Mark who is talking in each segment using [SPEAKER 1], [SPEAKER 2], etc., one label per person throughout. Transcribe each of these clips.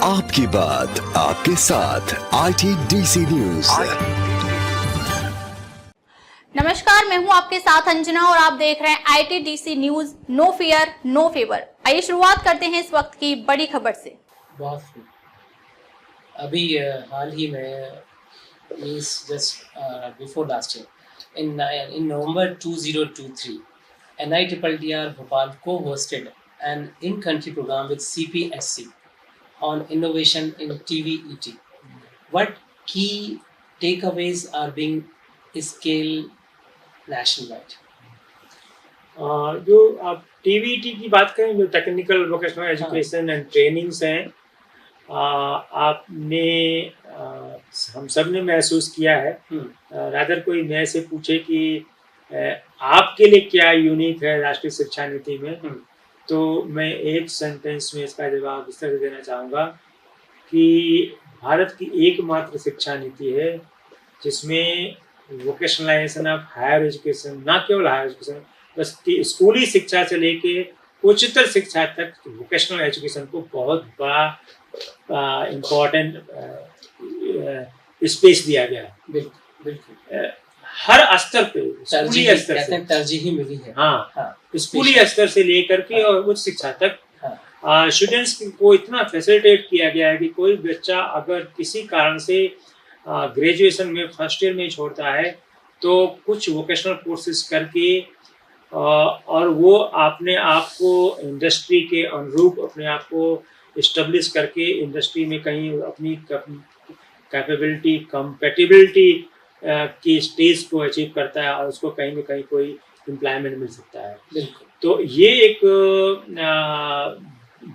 [SPEAKER 1] आपकी बात आपके साथ ITDC न्यूज।
[SPEAKER 2] नमस्कार, मैं हूं आपके साथ अंजना और आप देख रहे हैं ITDC news. No fear no favour. आइए शुरुआत करते हैं इस वक्त की बड़ी खबर से।
[SPEAKER 3] अभी हाल ही में means just before last year in November 2023, NITTR Bhopal co-hosted an in-country program with CPSC on innovation in TVET. What key takeaways are being scaled nationwide?
[SPEAKER 4] जो आप टीवीटी की बात करें, जो technical vocational education and trainings हैं, आपने हम सब ने महसूस किया है। रादर कोई मैं से पूछे कि आपके लिए क्या यूनिक है राष्ट्रीय शिक्षा नीति में, तो मैं एक सेंटेंस में इसका जवाब इस तरह देना चाहूँगा कि भारत की एकमात्र शिक्षा नीति है जिसमें वोकेशनलाइजेशन ऑफ हायर एजुकेशन, ना केवल हायर एजुकेशन, बस कि स्कूली शिक्षा से लेके उच्चतर शिक्षा तक वोकेशनल एजुकेशन को बहुत बड़ा इम्पोर्टेंट स्पेस दिया गया है। बिल्कुल हर स्तर पे स्कूली स्तर से
[SPEAKER 3] तरजीह मिली है।
[SPEAKER 4] हाँ, स्कूली स्तर से लेकर के और उच्च शिक्षा तक स्टूडेंट्स को इतना फैसिलिटेट किया गया है कि कोई बच्चा अगर किसी कारण से ग्रेजुएशन में फर्स्ट ईयर में छोड़ता है तो कुछ वोकेशनल कोर्सेज करके और वो अपने आप को इंडस्ट्री के अनुरूप अपने आप को इस्टेब्लिश करके इंडस्ट्री में कहीं अपनी कैपेबिलिटी कंपेटिबिलिटी की स्टेज को अचीव करता है और उसको कहीं ना कहीं कोई एम्प्लॉयमेंट मिल सकता है। तो ये एक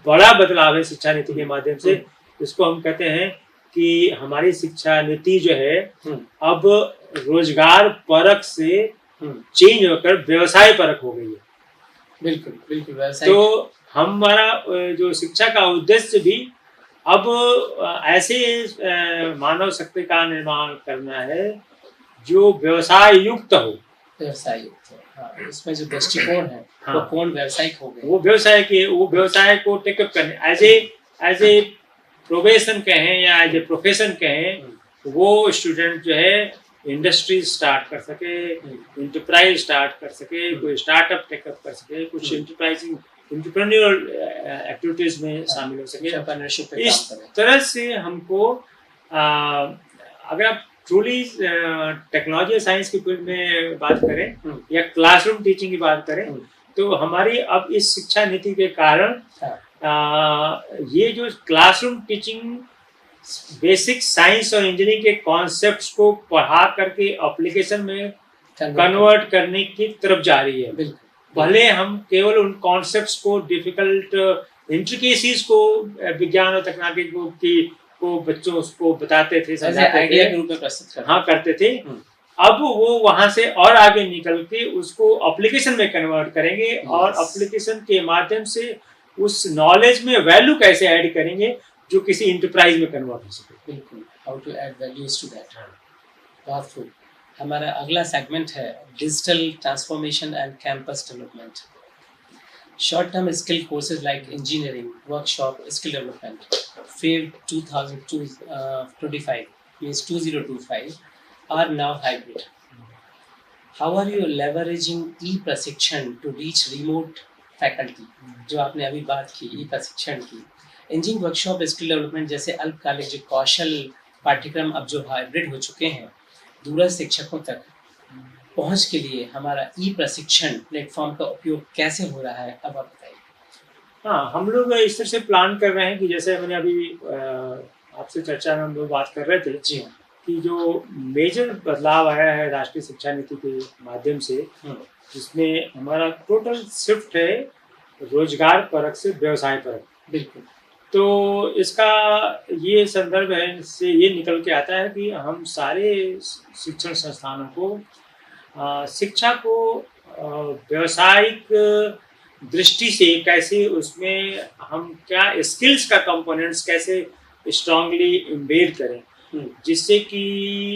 [SPEAKER 4] बड़ा बदलाव है शिक्षा नीति के माध्यम से, जिसको हम कहते हैं कि हमारी शिक्षा नीति जो है अब रोजगार परक से चेंज होकर व्यवसाय परक हो गई है।
[SPEAKER 3] बिल्कुल व्यवसाय।
[SPEAKER 4] तो हमारा जो शिक्षा का उद्देश्य भी अब ऐसे मानव शक्ति का निर्माण करना है जो व्यवसाय युक्त हो।
[SPEAKER 3] इसमें जो दृष्टिकोण है वो कौन व्यावसायिक हो गए,
[SPEAKER 4] वो व्यवसाय को टेकअप करने एज ए प्रोफेशन कहें या एज ए प्रोफेशन कहें, वो स्टूडेंट जो है इंडस्ट्री स्टार्ट कर सके, इंटरप्राइज स्टार्ट कर सके, कोई स्टार्टअप टेकअप कर सके, कुछ एंटरप्रेन्योरल एक्टिविटीज में शामिल हो सके। इस तरह से हमको अगर आप ट्रूली टेक्नोलॉजी और साइंस की फील्ड में बात करें या क्लासरूम टीचिंग की बात करें, तो हमारी अब इस शिक्षा नीति के कारण ये जो क्लासरूम टीचिंग बेसिक साइंस और इंजीनियरिंग के कॉन्सेप्ट्स को पढ़ा करके एप्लीकेशन में कन्वर्ट करने की तरफ जा रही है। भले हम केवल उन कॉन्सेप्ट्स को, डिफिकल्ट इंट्रिकेसीज को विज्ञान और तकनीकी को बच्चों को बताते थे, समझाते थे,
[SPEAKER 3] के रूप में प्रस्तुत
[SPEAKER 4] करते थे। अब वो वहां से और आगे निकल के उसको एप्लीकेशन में कन्वर्ट करेंगे और एप्लीकेशन के माध्यम से उस नॉलेज में वैल्यू कैसे ऐड करेंगे जो किसी इंटरप्राइज में कन्वर्ट हो सके।
[SPEAKER 3] बिल्कुल, how to add values to that. Powerful. हमारा अगला सेगमेंट है digital transformation and campus development. Short term skill courses like engineering workshop skill development FAVE 2025 means 2025 are now hybrid. How are you leveraging e-प्रशिक्षण to reach remote faculty? जो आपने अभी बात की ई-प्रशिक्षण की, engineering workshop skill development जैसे अल्पकालिक जो कौशल पाठ्यक्रम अब जो हाइब्रिड हो चुके हैं, दूरस्थ शिक्षकों तक पहुंच के लिए हमारा ई-प्रशिक्षण प्लेटफॉर्म का उपयोग कैसे हो रहा है, अब आप बताइए।
[SPEAKER 4] हाँ, हम लोग इस तरह से प्लान कर रहे हैं कि जैसे मैंने अभी आपसे चर्चा में हम लोग बात कर रहे थे
[SPEAKER 3] जी
[SPEAKER 4] कि जो मेजर बदलाव आया है राष्ट्रीय शिक्षा नीति के माध्यम से, जिसमें हमारा टोटल शिफ्ट है रोजगार परक से व्यवसाय परक।
[SPEAKER 3] बिल्कुल।
[SPEAKER 4] तो इसका ये संदर्भ है, इससे ये निकल के आता है कि हम सारे शिक्षण संस्थानों को शिक्षा को व्यावसायिक दृष्टि से कैसे उसमें हम क्या स्किल्स का कंपोनेंट्स कैसे स्ट्रांगली एम्बेड करें, जिससे कि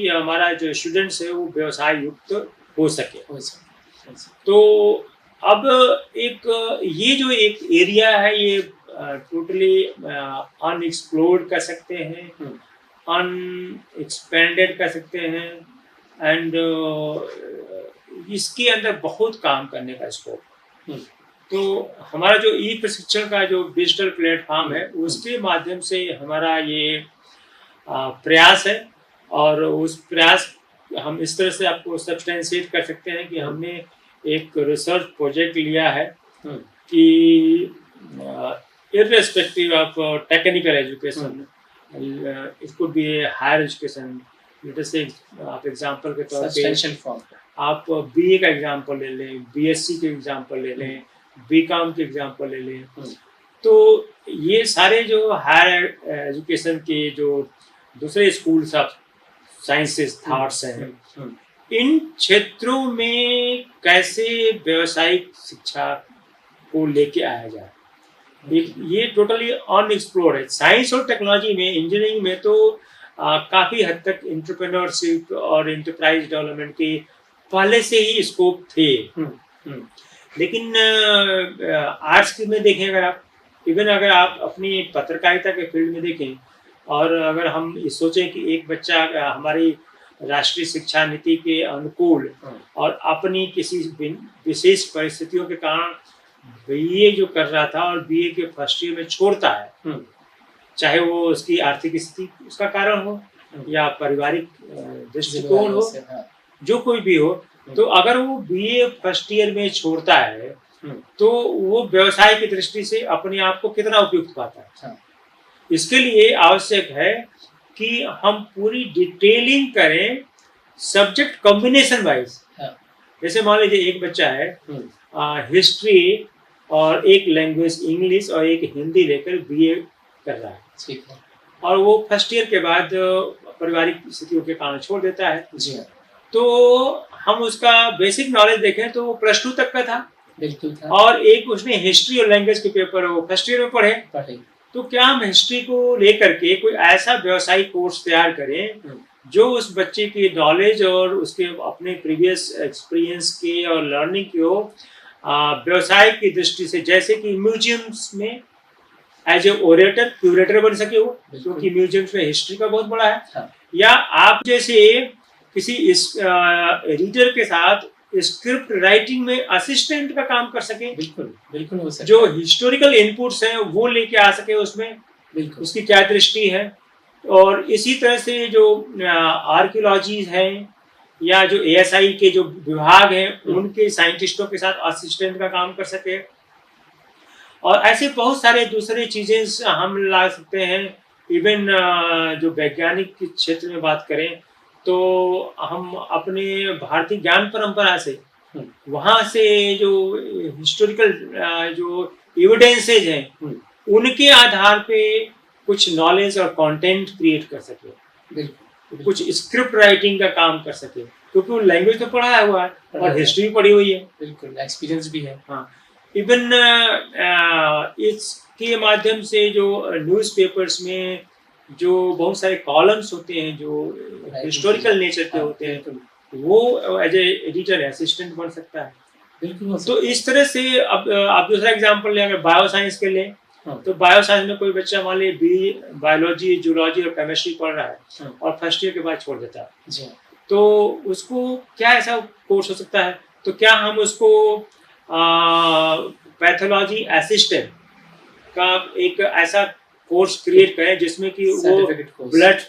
[SPEAKER 4] हमारा जो स्टूडेंट्स है वो व्यवसाय युक्त हो सके। तो अब ये जो एक एरिया है, ये टोटली अनएक्सप्लोर्ड कर सकते हैं, अनएक्सपेंडेड कर सकते हैं, एंड इसके अंदर बहुत काम करने का स्कोप। तो हमारा जो ई प्रशिक्षण का जो डिजिटल प्लेटफॉर्म है उसके माध्यम से हमारा ये प्रयास है, और उस प्रयास हम इस तरह से आपको सब्सटेंशिएट कर सकते हैं कि हमने एक रिसर्च प्रोजेक्ट लिया है कि irrespective of technical education, it could be a higher education, let us say आप एग्जांपल के तौर पे आप बीए का एग्जांपल ले लें, बीएससी के एग्जांपल ले लें, बीकॉम के एग्जांपल ले लें, तो ये सारे जो हायर एजुकेशन के जो दूसरे स्कूल्स ऑफ साइंसेस थॉट्स हैं, इन क्षेत्रों में कैसे व्यावसायिक शिक्षा को लेके आया जाए, ये टोटली अनएक्सप्लोर्ड है। साइंस और टेक्नोलॉजी में, इंजीनियरिंग में तो काफ़ी हद तक एंटरप्रेन्योरशिप और एंटरप्राइज डेवलपमेंट के पहले से ही स्कोप थे, लेकिन आर्ट्स में देखें, अगर आप इवन अगर आप अपनी पत्रकारिता के फील्ड में देखें, और अगर हम ये सोचें कि एक बच्चा हमारी राष्ट्रीय शिक्षा नीति के अनुकूल और अपनी किसी विशेष परिस्थितियों के कारण बीए जो कर रहा था और बीए के फर्स्ट ईयर में छोड़ता है, चाहे वो उसकी आर्थिक स्थिति उसका कारण हो या पारिवारिक दृष्टिकोण हो, जो कोई भी हो, तो अगर वो बीए फर्स्ट ईयर में छोड़ता है तो वो व्यवसाय की दृष्टि से अपने आप को कितना उपयुक्त पाता है। इसके लिए आवश्यक है कि हम पूरी डिटेलिंग करें सब्जेक्ट कॉम्बिनेशन वाइज। जैसे मान लीजिए एक बच्चा है हिस्ट्री और एक लैंग्वेज इंग्लिश और एक हिंदी लेकर बीए कर रहा है, ठीक है, और वो फर्स्ट ईयर के बाद पारिवारिक स्थितियों के कारण छोड़ देता है। जी हाँ। तो हम उसका बेसिक नॉलेज देखें तो वो +2 तक का था, बिल्कुल था, और एक उसने हिस्ट्री और लैंग्वेज के पेपर वो फर्स्ट ईयर में पढ़े। तो क्या हम हिस्ट्री को लेकर के कोई ऐसा व्यवसायिक कोर्स तैयार करें जो उस बच्चे की नॉलेज और उसके अपने प्रीवियस एक्सपीरियंस के और लर्निंग को व्यवसाय की दृष्टि से, जैसे कि म्यूजियम्स में एज ए ओरेटर क्यूरेटर बन सके वो, क्योंकि म्यूजियम्स में हिस्ट्री का बहुत बड़ा है। हाँ। या आप जैसे किसी रीडर के साथ स्क्रिप्ट राइटिंग में असिस्टेंट का काम कर सके, बिल्कुल हो सकता है। जो हिस्टोरिकल इनपुट्स हैं वो लेके आ सके उसमें, बिल्कुल उसकी क्या दृष्टि है। और इसी तरह से जो आर्कियोलॉजी है या जो एएसआई के जो विभाग हैं उनके साइंटिस्टों के साथ असिस्टेंट का काम कर सके। और ऐसे बहुत सारे दूसरे चीजें हम ला सकते हैं। इवन जो वैज्ञानिक के क्षेत्र में बात करें तो हम अपने भारतीय ज्ञान परंपरा से वहाँ से जो हिस्टोरिकल जो एविडेंसेज हैं उनके आधार पे कुछ नॉलेज और कंटेंट क्रिएट कर सके, कुछ स्क्रिप्ट राइटिंग का काम कर सके, क्योंकि वो लैंग्वेज तो पढ़ा हुआ है और हिस्ट्री भी पढ़ी हुई है, बिल्कुल एक्सपीरियंस भी है। हाँ, इवन इसके माध्यम से जो न्यूज़पेपर्स में जो बहुत सारे कॉलम्स होते हैं जो हिस्टोरिकल नेचर के होते हैं, वो एज ए एडिटर असिस्टेंट बन सकता है, बिल्कुल। तो इस तरह से अब आप दूसरा एग्जांपल लें, अगर बायो साइंस के लें तो बायो साइंस में कोई बच्चा मान लीजिए बायोलॉजी, जूलॉजी और केमिस्ट्री पढ़ रहा है और फर्स्ट ईयर के बाद छोड़ देता है, तो उसको क्या ऐसा कोर्स हो सकता है? तो क्या हम उसको पैथोलॉजी असिस्टेंट का एक ऐसा कोर्स क्रिएट करें जिसमें कि वो ब्लड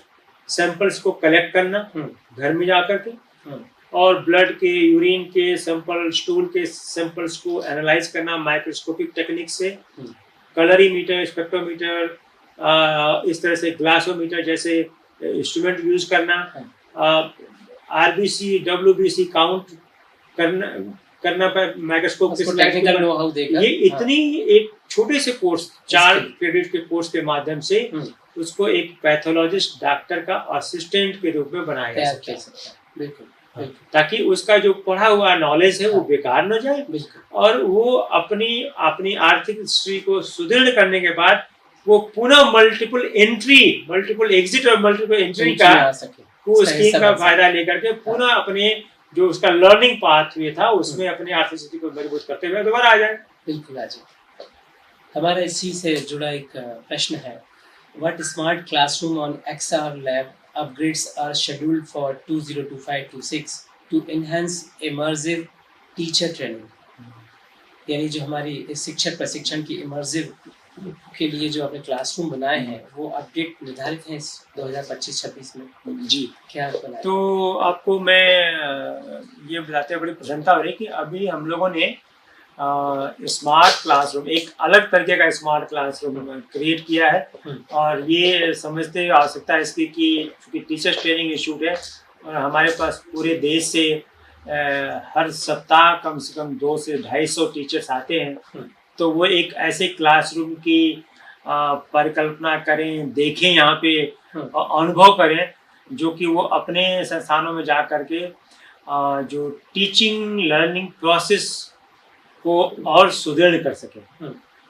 [SPEAKER 4] सैंपल्स को कलेक्ट करना घर में जाकर के, और ब्लड के, यूरिन के सैंपल, स्टूल के सैंपल्स को एनालाइज करना माइक्रोस्कोपिक टेक्निक से, कलरीमीटर, स्पेक्ट्रोमीटर, इस तरह से ग्लासोमीटर जैसे इंस्ट्रूमेंट यूज करना, आरबीसी, डब्ल्यूबीसी काउंट करना पर माइक्रोस्कोप के टेक्निकल नो हाउ देगा। ये इतनी एक छोटे से कोर्स 4 क्रेडिट के कोर्स के माध्यम से उसको एक पैथोलॉजिस्ट डॉक्टर का असिस्टेंट के रूप में बनाया जा सकता है, बिल्कुल, ताकि उसका जो पढ़ा हुआ नॉलेज है वो बेकार न जाए, और वो अपनी आर्थिक हिस्ट्री को सुदृढ़ करने के बाद वो पुनः मल्टीपल एग्जिट और मल्टीपल एंट्री का वो स्कीम का फायदा लेकर के पुनः अपने जो उसका लर्निंग पाथ हुए था उसमें अपने आर्थिक स्थिति को मजबूत करते हुए दोबारा आ जाए, बिल्कुल आ जाए।
[SPEAKER 3] हमारा इसी से जुड़ा एक प्रश्न है, what smart classroom on XR lab upgrades are scheduled for 2025-26 to enhance immersive teacher training. यानी जो हमारी शिक्षक प्रशिक्षण की इमर्सिव के लिए जो अपने क्लासरूम बनाए हैं वो अपडेट निर्धारित हैं 2025-26 में।
[SPEAKER 4] जी,
[SPEAKER 3] क्या बनाए?
[SPEAKER 4] तो आपको मैं ये बताते हैं, बड़ी प्रसन्नता हो रही है कि अभी हम लोगों ने स्मार्ट क्लासरूम, एक अलग तरीके का स्मार्ट क्लासरूम क्रिएट किया है। और ये समझते आवश्यकता है इसकी कि चूँकि टीचर्स ट्रेनिंग इंस्टीट्यूट है और हमारे पास पूरे देश से हर सप्ताह कम से कम 200 से 250 टीचर्स आते हैं, तो वो एक ऐसे क्लासरूम की परिकल्पना करें, देखें, यहाँ पे अनुभव करें, जो कि वो अपने संस्थानों में जा कर के जो टीचिंग लर्निंग प्रोसेस को और सुदृढ़ कर सके।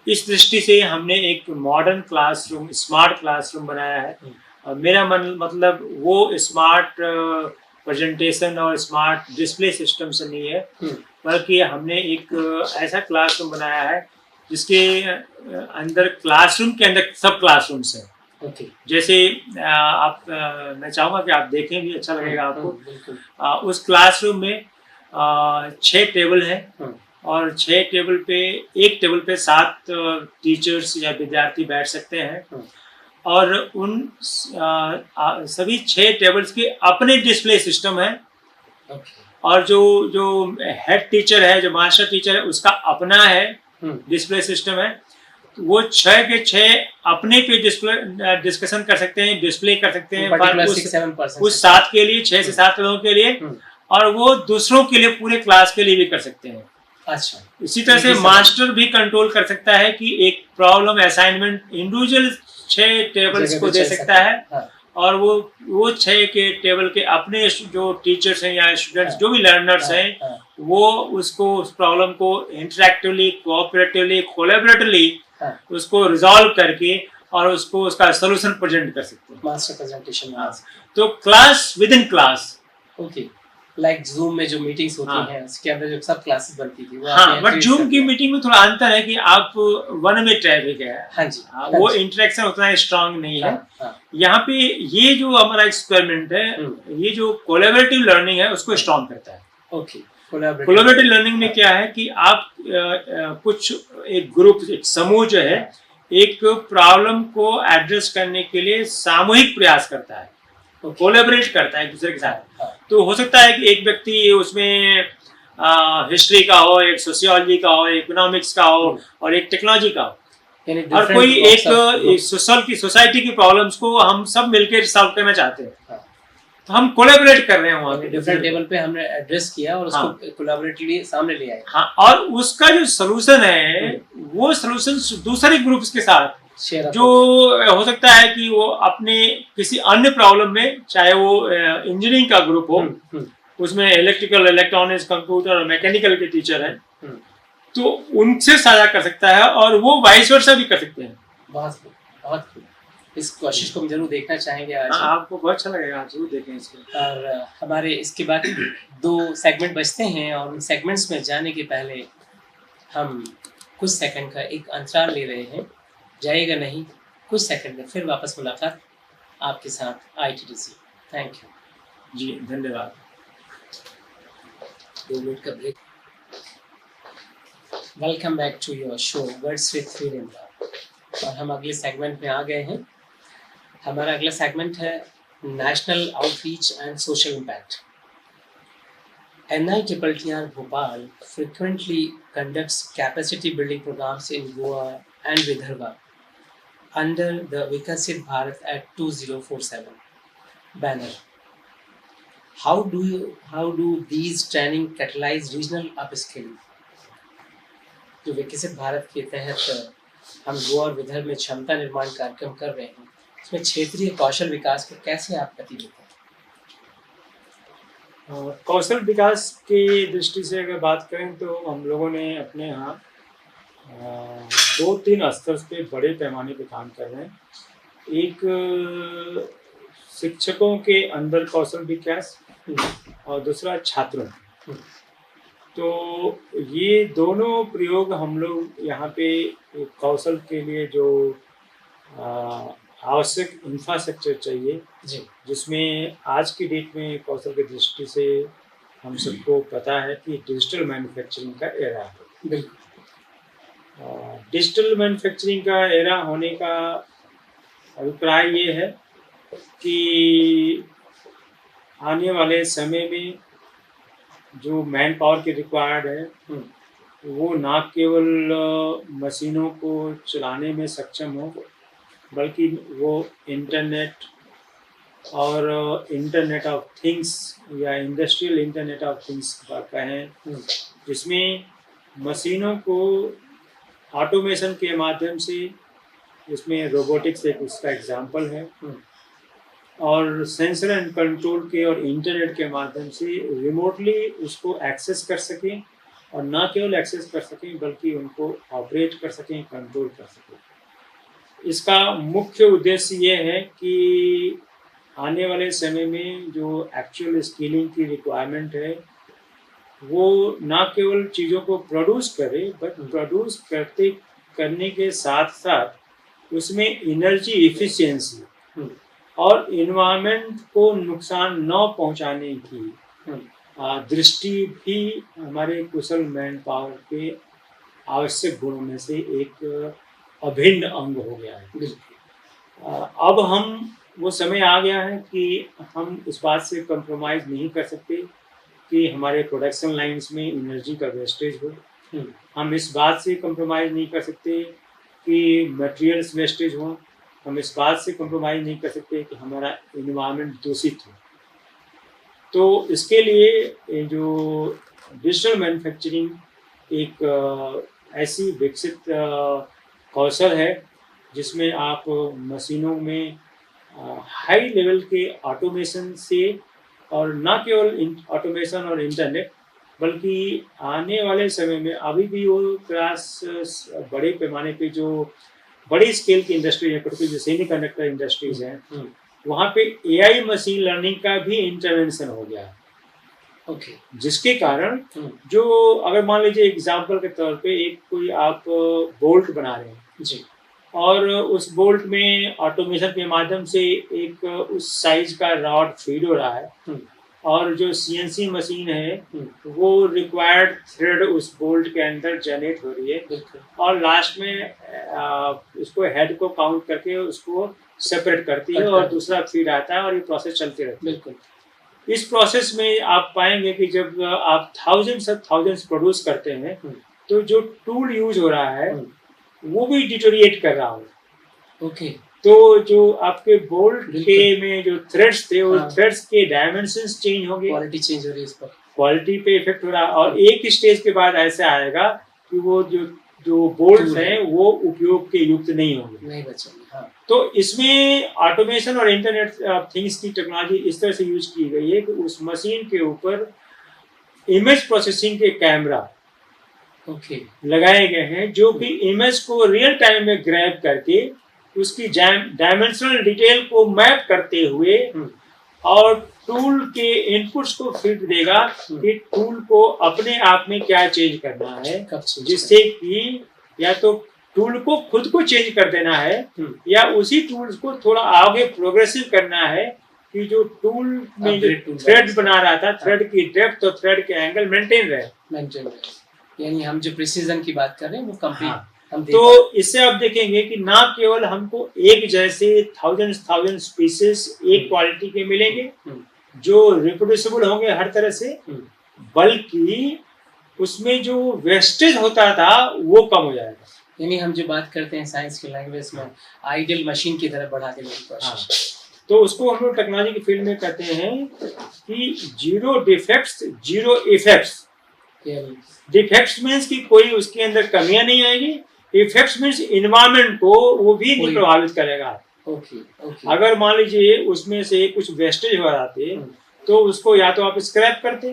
[SPEAKER 4] इस दृष्टि से हमने एक मॉडर्न क्लासरूम, स्मार्ट क्लासरूम बनाया है। मेरा मतलब वो स्मार्ट प्रेजेंटेशन और स्मार्ट डिस्प्ले सिस्टम से नहीं है, बल्कि हमने एक ऐसा क्लासरूम बनाया है जिसके अंदर क्लासरूम के अंदर सब क्लासरूम्स हैं। जैसे मैं चाहूँगा कि आप देखें भी, अच्छा लगेगा आपको। उस क्लासरूम में 6 टेबल हैं और 6 टेबल पे, एक टेबल पे 7 टीचर्स या विद्यार्थी बैठ सकते हैं और उन सभी 6 टेबल्स के अपने डिस्प्ले सिस्टम है। और जो हेड टीचर है, जो मास्टर टीचर है, उसका अपना है डिस्प्ले सिस्टम है। तो वो 6 के 6 अपने पे डिस्कशन कर सकते हैं, डिस्प्ले कर सकते हैं उस 7 के लिए, 6 से 7 लोगों के लिए, और वो दूसरों के लिए, पूरे क्लास के लिए भी कर सकते हैं।
[SPEAKER 3] अच्छा,
[SPEAKER 4] इसी तरह से मास्टर भी कंट्रोल कर सकता है कि एक प्रॉब्लम असाइनमेंट इंडिविजुअल 6 टेबल्स को दे सकता है और वो 6 के टेबल के अपने जो टीचर्स हैं या स्टूडेंट्स, जो भी लर्नर्स हैं, वो उसको, उस प्रॉब्लम को इंटरैक्टिवली, कोऑपरेटिवली, कोलैबोरेटिवली उसको रिजॉल्व करके और उसको उसका सॉल्यूशन प्रेजेंट कर सकते हैं।
[SPEAKER 3] Master presentation.
[SPEAKER 4] तो class within class,
[SPEAKER 3] okay, like Zoom में जो मीटिंग्स होती हैं उसके अंदर जो सब क्लासेस बनती थी,
[SPEAKER 4] बट जूम की मीटिंग में थोड़ा अंतर है कि आप वन में ट्रैफिक है।
[SPEAKER 3] हाँ जी,
[SPEAKER 4] वो इंटरेक्शन उतना स्ट्रांग नहीं है। यहाँ पे ये जो हमारा एक्सपेरिमेंट है, ये जो कोलैबोरेटिव लर्निंग है, उसको स्ट्रांग करता है।
[SPEAKER 3] ओके,
[SPEAKER 4] कोलैबोरेटिव लर्निंग में क्या है कि आप कुछ एक ग्रुप, एक समूह जो है, एक प्रॉब्लम को एड्रेस करने के लिए सामूहिक प्रयास करता है, कोलैबोरेट करता है एक दूसरे के साथ। तो हो सकता है कि एक व्यक्ति उसमें हिस्ट्री का हो, एक सोशियोलॉजी का हो, इकोनॉमिक्स का हो और एक टेक्नोलॉजी का हो, और कोई एक सोसाइटी की प्रॉब्लम्स को हम सब मिलकर सॉल्व करना चाहते हैं। तो हम कोलैबोरेट कर रहे हैं वहाँ पे,
[SPEAKER 3] डिफरेंट टेबल पे हमने एड्रेस किया और उसको कोलैबोरेटिवली सामने ले आए।
[SPEAKER 4] हाँ, और उसका जो सलूशन है, वो सलूशन दूसरे ग्रुप्स के साथ जो हो सकता है कि वो अपने किसी अन्य प्रॉब्लम में, चाहे वो इंजीनियरिंग का ग्रुप हो, उसमें इलेक्ट्रिकल, इलेक्ट्रॉनिक्स, कंप्यूटर और मैकेनिकल के टीचर हैं, तो उनसे साझा कर सकता है और वो वाइस वर्सा भी कर सकते हैं।
[SPEAKER 3] बहुत इस कोशिश को हम जरूर देखना चाहेंगे आज।
[SPEAKER 4] आपको बहुत अच्छा लगेगा, आप जरूर देखें इसको।
[SPEAKER 3] और हमारे इसके बाद 2 सेगमेंट बचते हैं और उन सेगमेंट्स में जाने के पहले हम कुछ सेकंड का एक अंतराल ले रहे हैं। जाइएगा नहीं, कुछ सेकंड में फिर वापस मुलाकात आपके साथ ITDC। थैंक यू
[SPEAKER 4] जी, धन्यवाद।
[SPEAKER 3] 2 मिनट का break. Welcome back to your show words with Virendra. और हम अगले सेगमेंट में आ गए हैं। हमारा अगला सेगमेंट है national outreach and social impact. NITTR Bhopal frequently conducts capacity building programs in Goa and Vidarbha under the Vikasit Bharat at 2047 banner. How do these training catalyze regional upskilling? जो विकसित भारत के तहत हम गोवा और विदर्भ में क्षमता निर्माण कार्यक्रम कर रहे हैं, इसमें क्षेत्रीय कौशल विकास को कैसे आप गति देते हैं?
[SPEAKER 4] कौशल विकास की दृष्टि से अगर बात करें तो हम लोगों ने अपने यहाँ 2-3 स्तर पे बड़े पैमाने पे काम कर रहे हैं। एक शिक्षकों के अंदर कौशल विकास और दूसरा छात्रों। तो ये दोनों प्रयोग हम लोग यहाँ पे कौशल के लिए जो आवश्यक इंफ्रास्ट्रक्चर चाहिए,
[SPEAKER 3] जी
[SPEAKER 4] जिसमें आज की डेट में कौशल की दृष्टि से हम सबको पता है कि डिजिटल मैन्युफैक्चरिंग का एरा है।
[SPEAKER 3] बिल्कुल।
[SPEAKER 4] डिजिटल मैन्युफैक्चरिंग का एरा होने का अभिप्राय ये है कि आने वाले समय में जो मैन पावर की रिक्वायर्ड है वो ना केवल मशीनों को चलाने में सक्षम हो, बल्कि वो इंटरनेट और इंटरनेट ऑफ थिंग्स या इंडस्ट्रियल इंटरनेट ऑफ थिंग्स कहें, जिसमें मशीनों को ऑटोमेशन के माध्यम से, इसमें रोबोटिक्स एक उसका एग्जांपल है, और सेंसर एंड कंट्रोल के और इंटरनेट के माध्यम से रिमोटली उसको एक्सेस कर सकें, और ना केवल एक्सेस कर सकें बल्कि उनको ऑपरेट कर सकें, कंट्रोल कर सकें। इसका मुख्य उद्देश्य ये है कि आने वाले समय में जो एक्चुअल स्किलिंग की रिक्वायरमेंट है वो ना केवल चीज़ों को प्रोड्यूस करे, बट प्रोड्यूस करने के साथ साथ उसमें एनर्जी इफिशिएंसी और इन्वायरमेंट को नुकसान न पहुंचाने की दृष्टि भी हमारे कुशल मैन पावर के आवश्यक गुणों में से एक अभिन्न अंग हो गया है। अब हम वो समय आ गया है कि हम इस बात से कंप्रोमाइज़ नहीं कर सकते कि हमारे प्रोडक्शन लाइंस में एनर्जी का वेस्टेज हो। हम इस बात से कंप्रोमाइज़ नहीं कर सकते कि मटेरियल्स वेस्टेज हो। हम इस बात से कंप्रोमाइज़ नहीं कर सकते कि हमारा एनवायरनमेंट दूषित हो। तो इसके लिए जो डिजिटल मैन्युफैक्चरिंग एक ऐसी विकसित कौशल है जिसमें आप मशीनों में हाई लेवल के ऑटोमेशन से, और ना केवल ऑटोमेशन और इंटरनेट, बल्कि आने वाले समय में अभी भी वो प्रयास बड़े पैमाने पे जो बड़ी स्केल की इंडस्ट्री है, जो सेमीकंडक्टर इंडस्ट्रीज हैं, वहाँ पे एआई मशीन लर्निंग का भी इंटरवेंशन हो गया है।
[SPEAKER 3] ओके।
[SPEAKER 4] जिसके कारण जो, अगर मान लीजिए एग्जांपल के तौर पे एक कोई आप बोल्ट बना रहे हैं
[SPEAKER 3] जी,
[SPEAKER 4] और उस बोल्ट में ऑटोमेशन के माध्यम से एक उस साइज का रॉड फीड हो रहा है, और जो सीएनसी मशीन है वो रिक्वायर्ड थ्रेड उस बोल्ट के अंदर जनरेट हो रही है, और लास्ट में उसको हेड को काउंट करके उसको सेपरेट करती है और दूसरा फीड आता है, और ये प्रोसेस चलती रहती है। बिल्कुल। इस प्रोसेस में आप पाएंगे कि जब आप थाउजेंड्स प्रोड्यूस करते हैं तो जो टूल यूज हो रहा है वो भी डिटोरिएट कर रहा है।
[SPEAKER 3] ओके।
[SPEAKER 4] तो जो आपके बोल्ट के में जो थ्रेड्स थे, वो थ्रेड्स के डायमेंशंस चेंज होंगे,
[SPEAKER 3] क्वालिटी चेंज हो रही है, इस पर
[SPEAKER 4] क्वालिटी पे इफेक्ट हो रहा है, और एक स्टेज के बाद ऐसा आएगा कि वो जो बोल्ट हैं वो उपयोग के युक्त नहीं होंगे,
[SPEAKER 3] नहीं बचेंगे। हाँ।
[SPEAKER 4] तो इसमें ऑटोमेशन और इंटरनेट ऑफ थिंग्स की टेक्नोलॉजी इस तरह से यूज की गई है कि उस मशीन के ऊपर इमेज प्रोसेसिंग के कैमरा लगाए गए हैं, जो कि इमेज को रियल टाइम में ग्रैब करके उसकी डायमेंशनल डिटेल को मैप करते हुए और टूल के इनपुट्स को फीड देगा कि टूल को अपने आप में क्या चेंज करना है, जिससे कि या तो टूल को खुद को चेंज कर देना है या उसी टूल्स को थोड़ा आगे प्रोग्रेसिव करना है कि जो टूल में जो थ्रेड बना रहा था, थ्रेड की डेप्थ और थ्रेड के एंगल मेंटेन रहे।
[SPEAKER 3] यानी हम जो प्रिसीजन की बात कर रहे हैं वो कंप्लीट।
[SPEAKER 4] तो इससे आप देखेंगे कि ना केवल हमको एक जैसे थाउजेंड स्पीसीज एक क्वालिटी के मिलेंगे जो रिप्रोड्यूसिबल होंगे हर तरह से, बल्कि उसमें जो वेस्टेज होता था वो कम हो जाएगा।
[SPEAKER 3] यानी हम जो बात करते हैं साइंस की लैंग्वेज में आइडियल मशीन की तरह बढ़ा देने की कोशिश।
[SPEAKER 4] तो उसको हम लोग टेक्नोलॉजी की फील्ड में कहते हैं कि zero defects zero effects. Defects means कि कोई उसके अंदर कमियां नहीं आएगी, इफेक्ट्स मीन्स इन्वायरमेंट को वो भी नहीं प्रभावित करेगा। अगर मान लीजिए उसमें से कुछ वेस्टेज हो जाते तो उसको या तो आप स्क्रैप करते,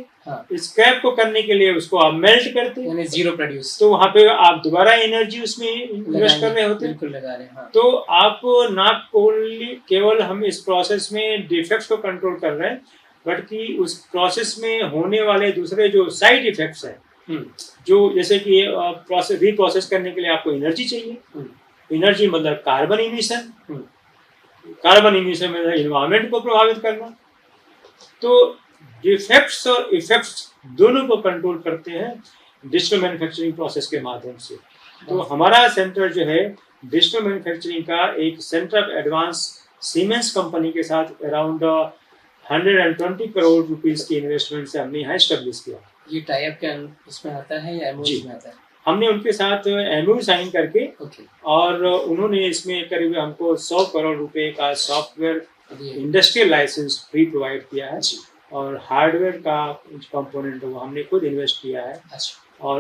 [SPEAKER 4] स्क्रैप को करने के लिए उसको आप मेल्ट करते,
[SPEAKER 3] यानी जीरो प्रोड्यूस,
[SPEAKER 4] तो वहाँ पे आप दोबारा एनर्जी उसमें इन्वेस्ट कर रहे होते।
[SPEAKER 3] बिल्कुल लगा रहे हैं।
[SPEAKER 4] तो आप ना केवल हम इस प्रोसेस में डिफेक्ट्स को कंट्रोल कर रहे हैं, बल्कि उस प्रोसेस में होने वाले दूसरे जो साइड इफेक्ट्स हैं जो जैसे कि प्रोसेस रीप्रोसेस करने के लिए आपको एनर्जी चाहिए। एनर्जी मतलब कार्बन इमिशन, कार्बन इमिशन मतलब इन्वायरमेंट को प्रभावित करना। तो डिफेक्ट्स और इफेक्ट्स दोनों को कंट्रोल करते हैं डिजिटल मैन्युफैक्चरिंग प्रोसेस के माध्यम से। तो हमारा सेंटर जो है डिजिटल मैन्युफैक्चरिंग का एक centre of advance siemens company के साथ अराउंड 120 करोड़ रुपीस की इन्वेस्टमेंट से हमने यहाँ एस्टेब्लिश किया।
[SPEAKER 3] ये टाइप के उसमें आता है या एमओयू में आता है?
[SPEAKER 4] हमने उनके साथ एमओयू साइन करके और उन्होंने इसमें करीब हमको 100 करोड़ रुपए का software industrial licence free provide किया है और हार्डवेयर का कंपोनेंट वो हमने खुद इन्वेस्ट किया है। और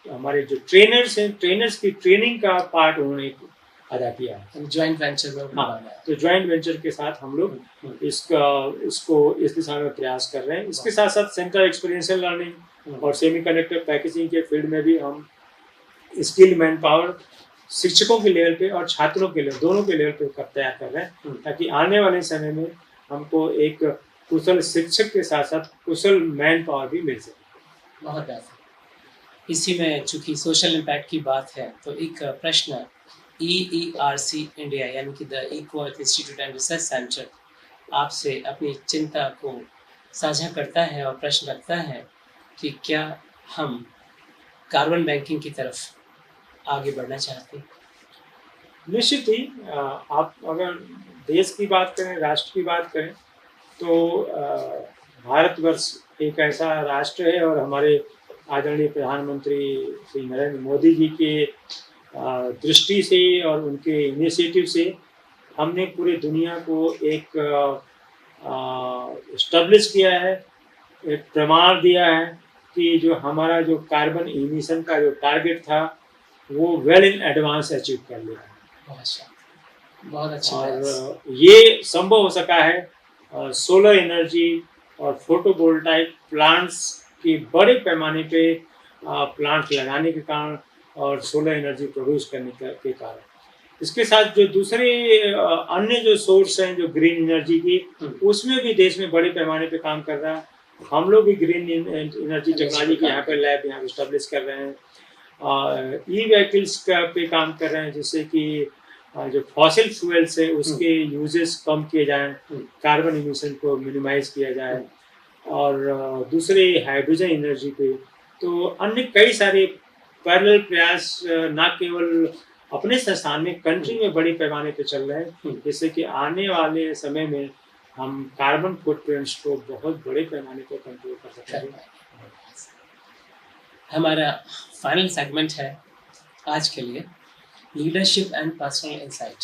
[SPEAKER 4] हमारे जो ट्रेनर्स हैं, ट्रेनर्स की ट्रेनिंग का पार्ट उन्होंने अदा किया है
[SPEAKER 3] ज्वाइंट वेंचर में।
[SPEAKER 4] हाँ, तो ज्वाइंट वेंचर के साथ हम लोग इसको इस दिशा में प्रयास कर रहे हैं। इसके साथ साथ सेंटर एक्सपीरियंशियल लर्निंग और सेमीकंडक्टर पैकेजिंग के फील्ड में भी हम स्किल मैन पावर शिक्षकों के लेवल पे और छात्रों के लेवल, दोनों के लेवल पे तैयार कर रहे हैं ताकि आने वाले समय में हमको एक कुशल शिक्षक के साथ साथ कुशल मैन पावर भी मिल सके।
[SPEAKER 3] बहुत बेहतर। इसी में चूंकि सोशल इम्पैक्ट की बात है तो एक प्रश्न EERC इंडिया यानी कि the eco earth institute and research centre आपसे अपनी चिंता को साझा करता है और प्रश्न रखता है कि क्या हम कार्बन बैंकिंग की तरफ आगे बढ़ना चाहते हैं?
[SPEAKER 4] निश्चित ही आप अगर देश की बात करें, राष्ट्र की बात करें तो भारतवर्ष एक ऐसा राष्ट्र है और हमारे आदरणीय प्रधानमंत्री श्री नरेंद्र मोदी जी के दृष्टि से और उनके इनिशिएटिव से हमने पूरे दुनिया को एक एस्टेब्लिश किया है, एक प्रमाण दिया है कि जो हमारा जो कार्बन इमिशन का जो टारगेट था वो वेल इन एडवांस अचीव कर लिया है।
[SPEAKER 3] बहुत अच्छा।
[SPEAKER 4] और ये संभव हो सका है सोलर एनर्जी और फोटोवोल्टाइक प्लांट्स की बड़े पैमाने पे प्लांट लगाने के कारण और सोलर एनर्जी प्रोड्यूस करने के कारण। इसके साथ जो दूसरे अन्य जो सोर्स हैं जो ग्रीन एनर्जी की, उसमें भी देश में बड़े पैमाने पे काम कर रहा है। हम लोग भी ग्रीन एनर्जी टेक्नोलॉजी के यहाँ पे लैब यहाँ इस्टेब्लिश कर रहे हैं। ई व्हीकल्स पे काम कर रहे हैं जिससे कि जो फॉसिल फ्यूल्स है उसके यूजेस कम किए जाएं, कार्बन इमिशन को मिनिमाइज किया जाए और दूसरे हाइड्रोजन एनर्जी पे। तो अन्य कई सारे पैरेलल प्रयास न केवल अपने संस्थान में, कंट्री में बड़े पैमाने पे चल रहे हैं जिससे कि आने वाले समय में हम कार्बन फुटप्रिंट्स को बहुत बड़े पैमाने पर कंट्रोल कर सकते हैं।
[SPEAKER 3] हमारा फाइनल सेगमेंट है आज के लिए leadership and personal insight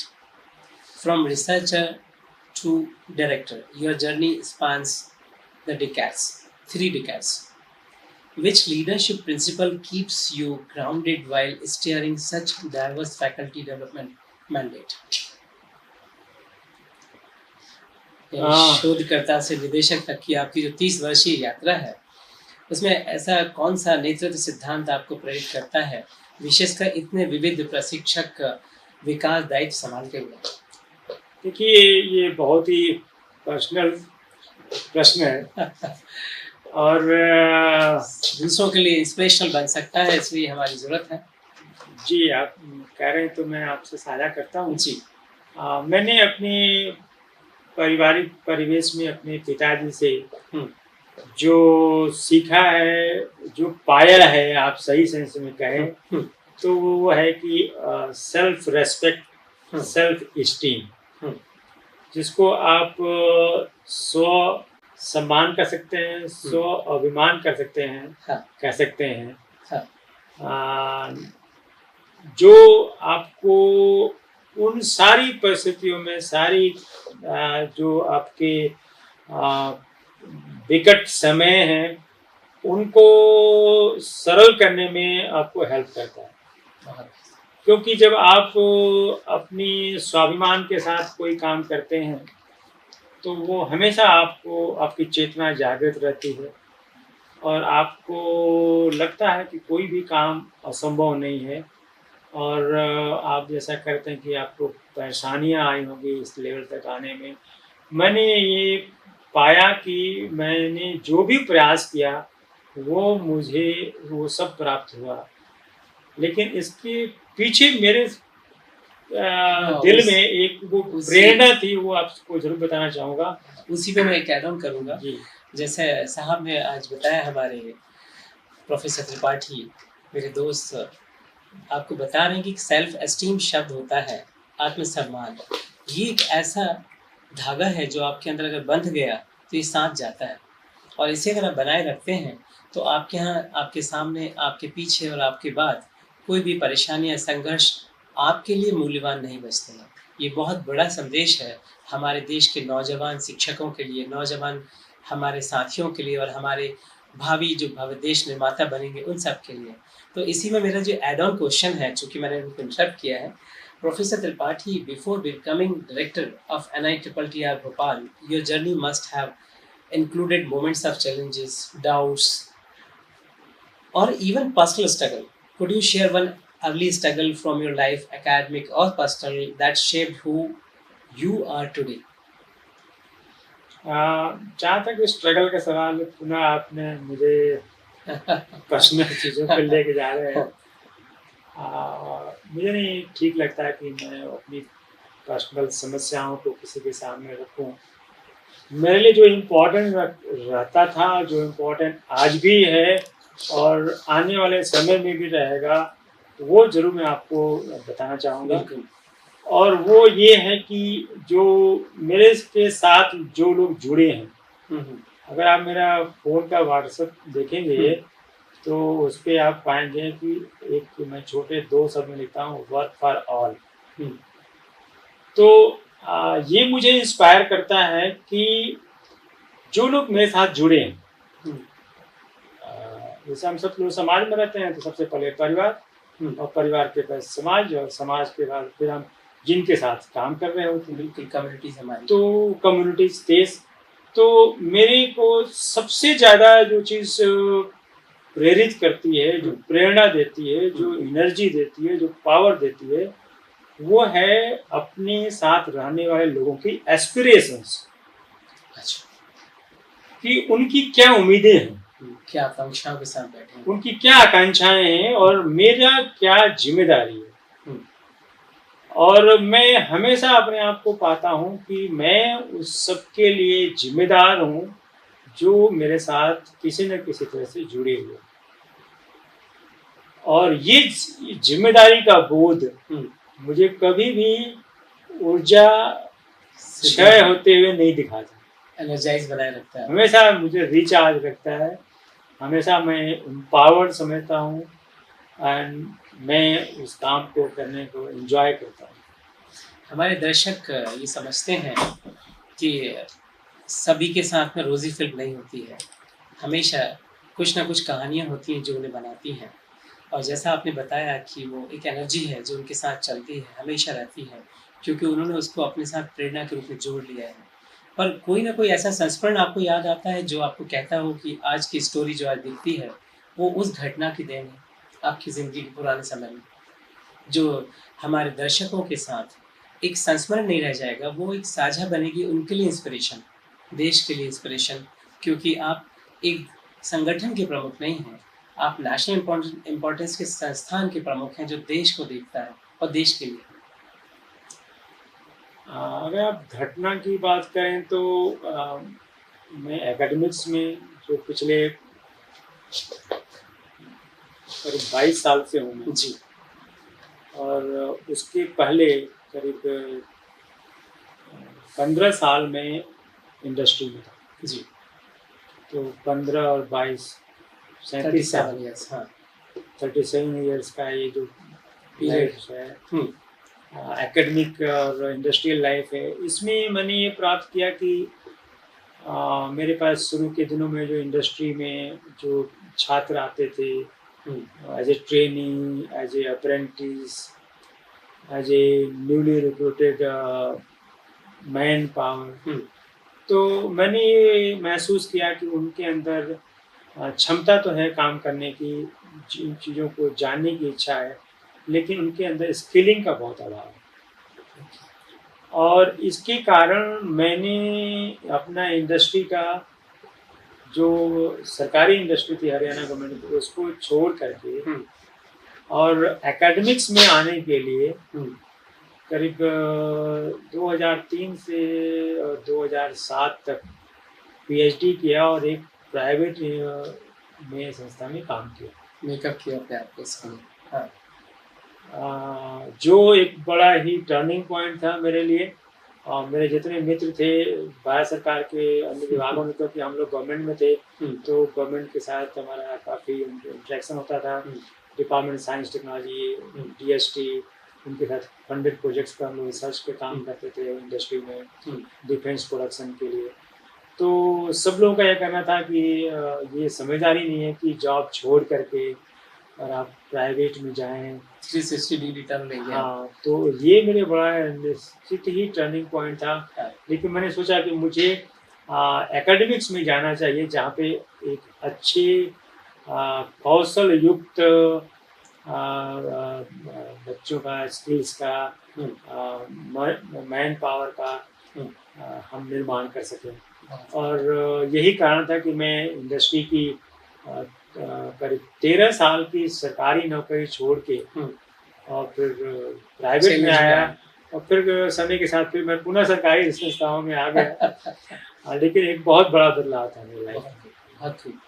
[SPEAKER 3] from researcher to director. Your journey spans the decades, 3 decades. Which leadership principle keeps you grounded while steering such diverse faculty development mandate? शोधकर्ता से निदेशक तक की आपकी जो 30 वर्षीय यात्रा है उसमें ऐसा कौन सा नेतृत्व सिद्धांत आपको प्रेरित करता है, विशेषकर इतने विविध प्रशिक्षक विकास दायित्व संभालते हुए?
[SPEAKER 4] देखिए ये बहुत ही पर्सनल प्रश्न है और
[SPEAKER 3] दूसरों के लिए इंस्पिरेशनल बन सकता है, इसलिए हमारी जरूरत है।
[SPEAKER 4] जी, आप कह रहे हैं तो मैं आपसे साझा करता हूँ।
[SPEAKER 3] जी,
[SPEAKER 4] मैंने अपने पारिवारिक परिवेश में अपने पिताजी से जो सीखा है, जो पाया है, आप सही सेंस में कहें तो वो है कि सेल्फ रेस्पेक्ट, सेल्फ स्टीम, जिसको आप स्व सम्मान कर सकते हैं, स्व अभिमान कर सकते हैं, कह सकते हैं। जो आपको उन सारी परिस्थितियों में, सारी जो आपके विकट समय हैं उनको सरल करने में आपको हेल्प करता है। क्योंकि जब आप अपनी स्वाभिमान के साथ कोई काम करते हैं तो वो हमेशा आपको, आपकी चेतना जागृत रहती है और आपको लगता है कि कोई भी काम असंभव नहीं है। और आप जैसा करते हैं कि आपको परेशानियां आई होंगी इस लेवल तक आने में। मैंने ये पाया कि मैंने जो भी प्रयास किया वो मुझे वो सब प्राप्त हुआ, लेकिन इसके पीछे मेरे दिल में एक वो प्रेरणा थी, वो आपको जरूर बताना चाहूँगा।
[SPEAKER 3] उसी पे मैं एक ऐड ऑन करूँगा।
[SPEAKER 4] जी।
[SPEAKER 3] जैसे साहब ने आज बताया, हमारे प्रोफेसर त्रिपाठी मेरे दोस्त आपको बता रहे हैं कि सेल्फ एस्टीम शब्द होता है आत्मसम्मान। ये एक ऐसा धागा है जो आपके अंदर अगर बंध गया तो ये साथ जाता है, और इसे अगर आप बनाए रखते हैं तो आपके यहाँ, आपके सामने, आपके पीछे और आपके बाद कोई भी परेशानी या संघर्ष आपके लिए मूल्यवान नहीं बचते हैं। ये बहुत बड़ा संदेश है हमारे देश के नौजवान शिक्षकों के लिए, नौजवान हमारे साथियों के लिए, और हमारे भावी जो भव्य देश निर्माता बनेंगे उन सब के लिए। तो इसी में मेरा जो एड ऑन क्वेश्चन है, चूँकि मैंने उनको इंटरप्ट किया है, Professor Tripathi, before becoming director of NITTR Bhopal, your journey must have included moments of challenges, doubts, or even personal struggle. Could you share one early struggle from your life, academic or personal, that shaped who you are today?
[SPEAKER 4] जहाँ तक struggle का सवाल पुनः आपने मुझे personal चीज़ों पर लेके जा रहे हैं। मुझे नहीं ठीक लगता है कि मैं अपनी पर्सनल समस्याओं को किसी के सामने रखूं। मेरे लिए जो इम्पोर्टेंट रहता था, जो इम्पोर्टेंट आज भी है और आने वाले समय में भी रहेगा, वो ज़रूर मैं आपको बताना चाहूँगा। और वो ये है कि जो मेरे के साथ जो लोग जुड़े हैं, अगर आप मेरा फ़ोन का व्हाट्सएप देखेंगे तो उस पर आप पाएंगे कि एक मैं छोटे 2 शब्द में लिखता हूँ, वर्क फॉर ऑल। तो ये मुझे इंस्पायर करता है कि जो लोग मेरे साथ जुड़े हैं, जैसे हम सब लोग समाज में रहते हैं तो सबसे पहले परिवार, और परिवार के बाद समाज, और समाज के बाद फिर हम जिनके साथ काम कर रहे होते हैं,
[SPEAKER 3] बिल्कुल कम्युनिटीज हमारी,
[SPEAKER 4] तो कम्युनिटीज देश। तो मेरे को सबसे ज़्यादा जो चीज़ प्रेरित करती है, जो प्रेरणा देती है, जो एनर्जी देती है, जो पावर देती है, वो है अपने साथ रहने वाले लोगों की एस्पिरेशंस।
[SPEAKER 3] अच्छा,
[SPEAKER 4] कि उनकी क्या उम्मीदें हैं,
[SPEAKER 3] क्या आकांक्षाओं के साथ बैठे हैं,
[SPEAKER 4] उनकी क्या आकांक्षाएं हैं, और मेरा क्या जिम्मेदारी है। और मैं हमेशा अपने आप को पाता हूँ कि मैं उस सब के लिए जिम्मेदार हूँ जो मेरे साथ किसी न किसी तरह से जुड़े हुए। और ये जिम्मेदारी का बोध मुझे कभी भी ऊर्जा क्षय होते हुए नहीं दिखाता,
[SPEAKER 3] एनर्जाइज बनाए रखता है,
[SPEAKER 4] हमेशा मुझे रिचार्ज रखता है। हमेशा मैं एम्पावर्ड समझता हूँ, एंड मैं उस काम को करने को एंजॉय करता हूँ।
[SPEAKER 3] हमारे दर्शक ये समझते हैं कि सभी के साथ में रोज़ी फिल्म नहीं होती है, हमेशा कुछ ना कुछ कहानियाँ होती हैं जो उन्हें बनाती हैं। और जैसा आपने बताया कि वो एक एनर्जी है जो उनके साथ चलती है, हमेशा रहती है, क्योंकि उन्होंने उसको अपने साथ प्रेरणा के रूप में जोड़ लिया है। पर कोई ना कोई ऐसा संस्मरण आपको याद आता है जो आपको कहता हो कि आज की स्टोरी जो आज दिखती है वो उस घटना की देन है आपकी ज़िंदगी के पुराने समय में, जो हमारे दर्शकों के साथ एक संस्मरण नहीं रह जाएगा, वो एक साझा बनेगी उनके लिए इंस्पिरेशन, देश के लिए इंस्पिरेशन। क्योंकि आप एक संगठन के प्रमुख नहीं हैं, आप नेशनल इम्पोर्टेंस के संस्थान के प्रमुख हैं जो देश को देखता है और देश के लिए।
[SPEAKER 4] अगर आप घटना की बात करें तो मैं एकेडमिक्स में जो पिछले करीब 22 साल से हूँ मैं
[SPEAKER 3] जी,
[SPEAKER 4] और उसके पहले करीब 15 साल में इंडस्ट्री में था
[SPEAKER 3] जी,
[SPEAKER 4] तो 15 और 22 37 साल, 37 ईयर्स का ये जो पीरियड है एकेडमिक और इंडस्ट्रियल लाइफ है, इसमें मैंने ये प्राप्त किया कि मेरे पास शुरू के दिनों में जो इंडस्ट्री में जो छात्र आते थे as a trainee, as a apprentice, as a newly recruited man power, तो मैंने ये महसूस किया कि उनके अंदर क्षमता तो है काम करने की, जिन चीज़ों को जानने की इच्छा है, लेकिन उनके अंदर स्किलिंग का बहुत अभाव है। और इसके कारण मैंने अपना इंडस्ट्री का जो सरकारी इंडस्ट्री थी हरियाणा गवर्नमेंट की, उसको छोड़ करके और एकेडमिक्स में आने के लिए करीब 2003 से 2007 तक पीएचडी किया और एक प्राइवेट में संस्था में काम किया।
[SPEAKER 3] मेकअप किया अपने आप को इसमें। हाँ,
[SPEAKER 4] जो एक बड़ा ही टर्निंग पॉइंट था मेरे लिए। मेरे जितने मित्र थे भारत सरकार के अन्य विभागों में, क्योंकि हम लोग गवर्नमेंट में थे तो गवर्नमेंट के साथ हमारा काफ़ी इंटरेक्शन होता था। डिपार्टमेंट साइंस टेक्नोलॉजी, डीएसटी, उनके साथ फंडेड प्रोजेक्ट्स पर हम लोग रिसर्च पे काम करते थे इंडस्ट्री में, डिफेंस प्रोडक्शन के लिए। तो सब लोगों का यह कहना था कि ये समझदारी नहीं है कि जॉब छोड़ करके और आप प्राइवेट में जाएं,
[SPEAKER 3] 360 डिग्री टर्न लेंगे।
[SPEAKER 4] हाँ, तो ये मेरे बड़ा निश्चित ही टर्निंग पॉइंट था। लेकिन मैंने सोचा कि मुझे एकेडमिक्स में जाना चाहिए, जहाँ पे एक अच्छे कौशल युक्त बच्चों का, स्किल्स का, मैन पावर का हम निर्माण कर सकें। और यही कारण था कि मैं इंडस्ट्री की करीब 13 साल की सरकारी नौकरी छोड़ के और फिर प्राइवेट में आया और फिर समय के साथ फिर मैं पुनः सरकारी संस्थाओं में आ गया। लेकिन एक बहुत बड़ा बदलाव था मेरी लाइफ में।
[SPEAKER 3] बहुत खूब।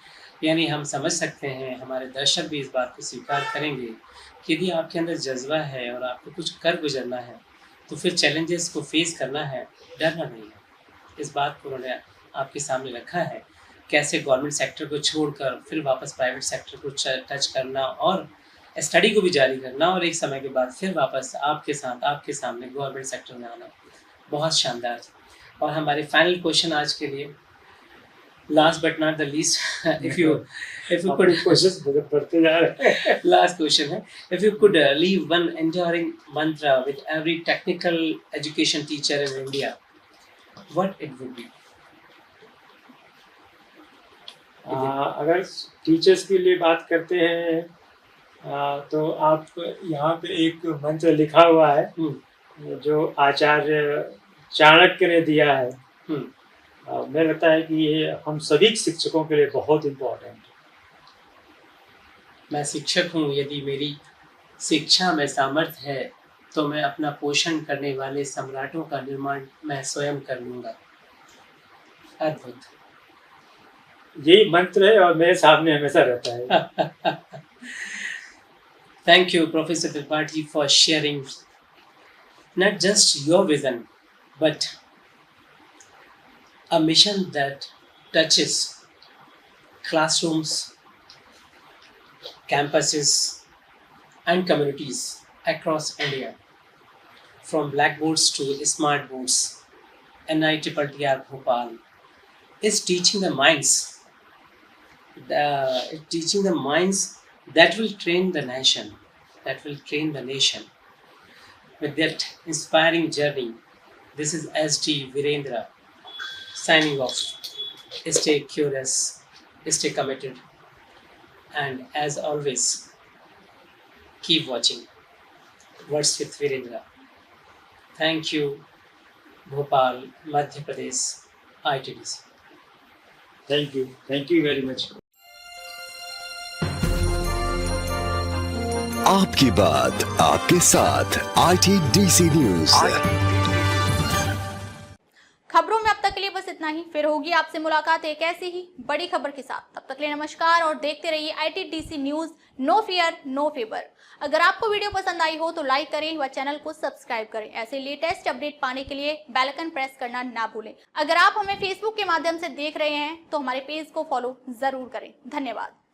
[SPEAKER 3] यानी हम समझ सकते हैं, हमारे दर्शक भी इस बात को स्वीकार करेंगे कि यदि आपके अंदर जज्बा है और आपको कुछ कर गुजरना है तो फिर चैलेंजेस को फेस करना है, डरना नहीं है। इस बात को उन्होंने आपके सामने रखा है, कैसे गवर्नमेंट सेक्टर को छोड़कर फिर वापस प्राइवेट सेक्टर को टच करना और स्टडी को भी जारी करना और एक समय के बाद फिर वापस आपके सामने गवर्नमेंट सेक्टर में आना। बहुत शानदार। और हमारे फाइनल क्वेश्चन आज के लिए, last but not the least, if you could,
[SPEAKER 4] कोशिश बढ़ते जा रहे हैं।
[SPEAKER 3] लास्ट क्वेश्चन है, if you could leave one enduring mantra with every technical education teacher in India, what it would be?
[SPEAKER 4] अगर टीचर्स के लिए बात करते हैं तो आप यहाँ पे एक मंत्र लिखा हुआ है जो आचार्य चाणक्य ने दिया है। मुझे लगता है कि ये हम सभी शिक्षकों के लिए बहुत इम्पोर्टेंट है।
[SPEAKER 3] मैं शिक्षक हूँ, यदि मेरी शिक्षा में सामर्थ्य है तो मैं अपना पोषण करने वाले सम्राटों का निर्माण मैं स्वयं कर लूँगा। अद्भुत।
[SPEAKER 4] यही मंत्र है और मेरे सामने हमेशा रहता है।
[SPEAKER 3] Thank you, Professor Tripathi, for sharing not just your vision, but a mission that touches classrooms, campuses, and communities across India. From blackboards to smart boards, NITTR Bhopal is teaching the minds. Teaching the minds that will train the nation, With that inspiring journey, this is ST Virendra signing off. Stay curious, stay committed, and as always, keep watching Words with Virendra. Thank you, Bhopal, Madhya Pradesh, ITDC.
[SPEAKER 4] Thank you very much.
[SPEAKER 1] आपकी बात आपके साथ ITDC news.
[SPEAKER 2] खबरों में अब तक के लिए बस इतना ही। फिर होगी आपसे मुलाकात एक ऐसी ही बड़ी खबर के साथ। तब तक के लिए नमस्कार और देखते रहिए ITDC news, no fear no favour. अगर आपको वीडियो पसंद आई हो तो लाइक करें व चैनल को सब्सक्राइब करें। ऐसे लेटेस्ट अपडेट पाने के लिए बेल आइकन प्रेस करना ना भूलें। अगर आप हमें फेसबुक के माध्यम से देख रहे हैं तो हमारे पेज को फॉलो जरूर करें। धन्यवाद।